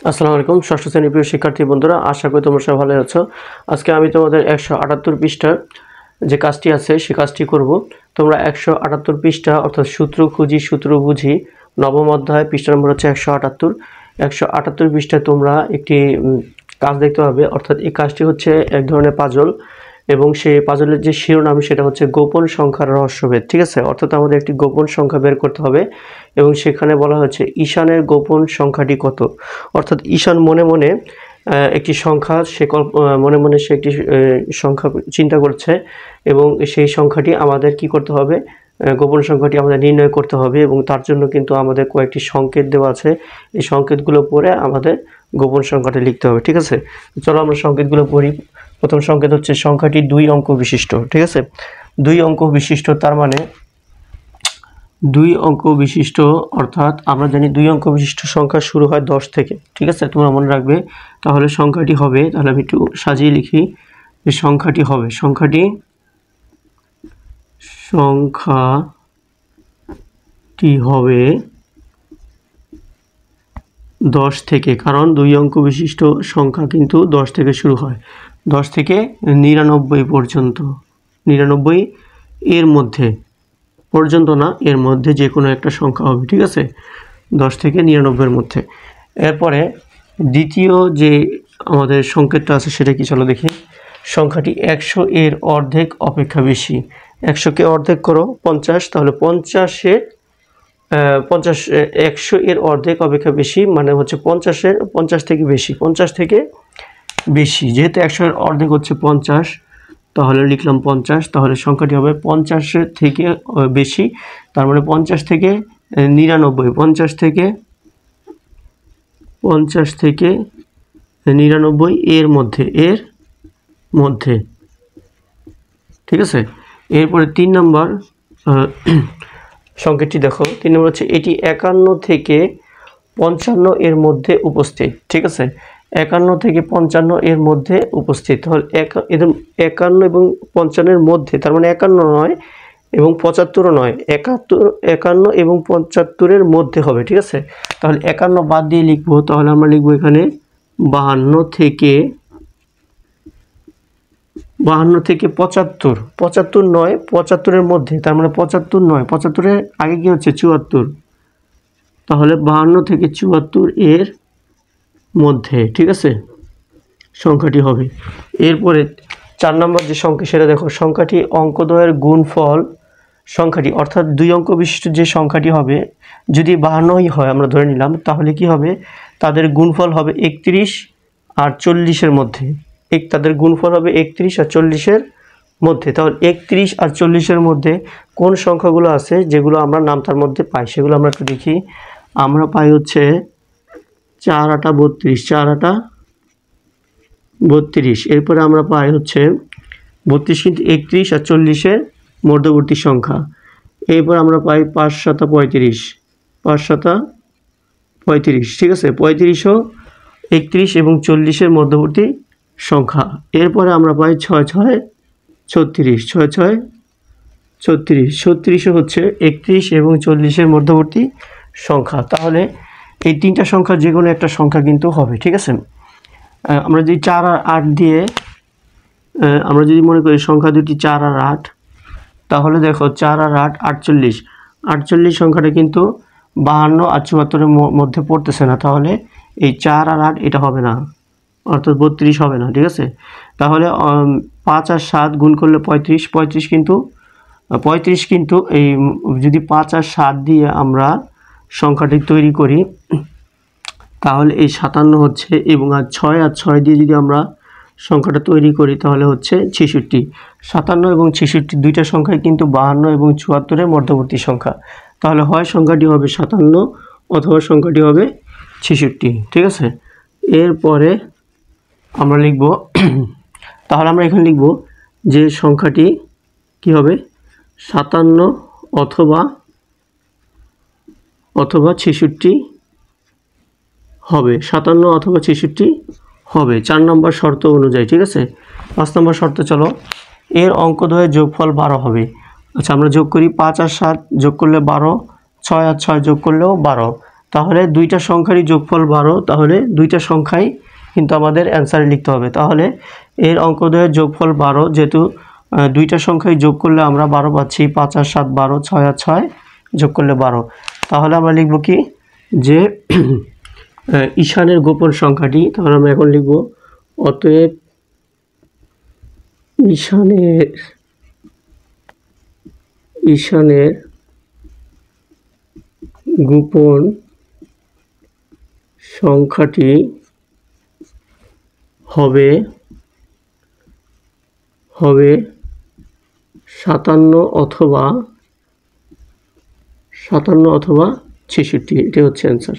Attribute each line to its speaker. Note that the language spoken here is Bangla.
Speaker 1: আসসালামু আলাইকুম ষষ্ঠ শ্রেণীর প্রিয় শিক্ষার্থী বন্ধুরা, আশা করি তোমরা সবাই ভালো আছো। আজকে আমি তোমাদের 178 পৃষ্ঠার যে কাজটি আছে সে কাজটি করব। তোমরা 178 পৃষ্ঠা অর্থাৎ সূত্র খুঁজি সূত্র বুঝি নবম অধ্যায়, পৃষ্ঠা নম্বর হচ্ছে 178 পৃষ্ঠায় তোমরা একটি কাজ দেখতে পাবে। অর্থাৎ এই কাজটি হচ্ছে এক ধরনের পাজল এবং সেই পাজলের যে শিরোনাম সেটা হচ্ছে গোপন সংখ্যার রহস্যভেদ। ঠিক আছে, অর্থাৎ আমাদের একটি গোপন সংখ্যা বের করতে হবে এবং সেখানে বলা হচ্ছে ঈশানের গোপন সংখ্যাটি কত। অর্থাৎ ঈশান মনে মনে একটি সংখ্যা মনে মনে সে একটি সংখ্যা চিন্তা করছে এবং সেই সংখ্যাটি আমাদের কি করতে হবে, গোপন সংখ্যাটি আমাদের নির্ণয় করতে হবে এবং তার জন্য কিন্তু আমাদের কয়েকটি সংকেত দেওয়া আছে। এই সংকেতগুলো পড়ে আমাদের গোপন সংখ্যাটা লিখতে হবে। ঠিক আছে, চলো আমরা সংকেতগুলো পড়ি। প্রথম সংকেত হচ্ছে সংখ্যাটি 2 অঙ্ক বিশিষ্ট। ঠিক আছে, 2 অঙ্ক বিশিষ্ট তার মানে 2 অঙ্ক বিশিষ্ট, অর্থাৎ আমরা জানি 2 অঙ্ক বিশিষ্ট সংখ্যা শুরু হয় 10 থেকে। ঠিক আছে, তোমরা মনে রাখবে। তাহলে সংখ্যাটি হবে, তাহলে আমি একটু সাজিয়ে লিখি যে সংখ্যাটি হবে 10 থেকে, কারণ 2 অঙ্ক বিশিষ্ট সংখ্যা কিন্তু 10 থেকে শুরু হয়, 10 থেকে 99 পর্যন্ত। 99 এর মধ্যে পর্যন্ত না, এর মধ্যে যে কোনো একটা সংখ্যা হবে। ঠিক আছে, 10 থেকে 99 এর মধ্যে। এরপরে দ্বিতীয় যে আমাদের সংকেতটা আছে সেটা কি, চলো দেখি। সংখ্যাটি 100 এর অর্ধেক অপেক্ষা বেশি। 100কে অর্ধেক করো 50, তাহলে 100 এর অর্ধেক অপেক্ষা বেশি মানে হচ্ছে 50 থেকে বেশি, 50 থেকে বেশি। যেহেতু 100 এর অর্ধেক হচ্ছে 50, তাহলে লিখলাম 50। তাহলে সংখ্যাটি হবে 50 থেকে বেশি, তার মানে 50 থেকে 99, 50 থেকে 99 এর মধ্যে। ঠিক আছে, এরপরে 3 নম্বর সংকেতটি দেখো। 3 নম্বর হচ্ছে এটি 51 থেকে 55 এর মধ্যে উপস্থিত। ঠিক আছে, 51 থেকে 55 এর মধ্যে উপস্থিত। তাহলে 51 এবং 55 এর মধ্যে, তার মানে 51 নয় এবং 75ও নয়, 51 এবং 75 এর মধ্যে হবে। ঠিক আছে, তাহলে 51 বাদ দিয়ে লিখবো, তাহলে আমরা লিখবো এখানে 52 থেকে 75। 75 নয়, 75 এর মধ্যে, তার মানে 75 নয়, 75 এর আগে কি হচ্ছে 74, তাহলে 52 থেকে 74 এর মধ্যে। ঠিক আছে, সংখ্যাটি হবে। এরপরে 4 নম্বর যে সংখ্যা সেটা দেখো। সংখ্যাটি অঙ্কদ্বয়ের গুণফল সংখ্যাটি, অর্থাৎ 2 অঙ্ক বিশিষ্ট যে সংখ্যাটি হবে, যদি 52ই হয় আমরা ধরে নিলাম, তাহলে কি হবে, তাদের গুণফল হবে 31 আর 40 এর মধ্যে। তাদের গুণফল হবে 31 আর 40 এর মধ্যে। তাহলে 31 আর 40 এর মধ্যে কোন সংখ্যাগুলো আছে যেগুলো আমরা নাম তার মধ্যে পাই, সেগুলো আমরা একটু দেখি। আমরা পাই হচ্ছে 4 8 32, 4 8 32। এরপরে আমরা পাই হচ্ছে 32 কিন্তু 31 আর 40 এর মধ্যবর্তী সংখ্যা। এরপর আমরা পাই 5 7 35, 5 7 35। ঠিক আছে, 35ও 31 এবং 40 এর মধ্যবর্তী সংখ্যা। এরপরে আমরা পাই 6 6 36, 6 6 36, 36ও হচ্ছে 31 এবং 40 এর মধ্যবর্তী সংখ্যা। তাহলে এই 3টা সংখ্যা যে কোনো একটা সংখ্যা কিন্তু হবে। ঠিক আছে, আমরা যদি 4 আর 8 দিয়ে আমরা যদি মনে করি সংখ্যা দুটি 4 আর 8, তাহলে দেখো 4 আর 8 48, 48 সংখ্যাটা কিন্তু 52 আর 74 এর মধ্যে পড়তেছে না, তাহলে এই 4 আর 8 এটা হবে না, অর্থাৎ 32 হবে না। ঠিক আছে, তাহলে 5 আর 7 গুণ করলে 35, 35 কিন্তু এই যদি 5 আর 7 দিয়ে আমরা সংখ্যাটি তৈরি করি, তাহলে এই 57 হচ্ছে, এবং আর 6 আর 6 দিয়ে যদি আমরা সংখ্যাটা তৈরি করি তাহলে হচ্ছে 66। 57 এবং 66 দুইটা সংখ্যাই কিন্তু 52 এবং 74 এর মধ্যবর্তী সংখ্যা। তাহলে হয় সংখ্যাটি হবে 57 অথবা সংখ্যাটি হবে 66। ঠিক আছে, এরপরে আমরা লিখব, তাহলে আমরা এখানে লিখব যে সংখ্যাটি কি হবে 57 অথবা 66 হবে, 57 অথবা 66 হবে 4 নম্বর শর্ত অনুযায়ী। ঠিক আছে, 5 নম্বর শর্ত, চলো। এর অঙ্কদ্বয়ের যোগফল 12 হবে। আচ্ছা, আমরা যোগ করি, 5 আর 7 যোগ করলে 12, 6 আর 6 যোগ করলেও 12, তাহলে দুইটা সংখ্যারই যোগফল 12, তাহলে দুইটা সংখ্যাই কিন্তু আমাদের অ্যান্সারে লিখতে হবে। তাহলে এর অঙ্কদ্বয়ের যোগফল 12, যেহেতু দুইটা সংখ্যাই যোগ করলে আমরা 12 পাচ্ছি, 5 আর 7 12, 6 আর 6 যোগ করলে 12। তাহলে আমরা লিখব কি যে ঈশানের গোপন সংখ্যাটি, তাহলে আমরা এখন লিখব অতএব ঈশানের গোপন সংখ্যাটি হবে 57 অথবা 66। এটা হচ্ছে অ্যান্সার।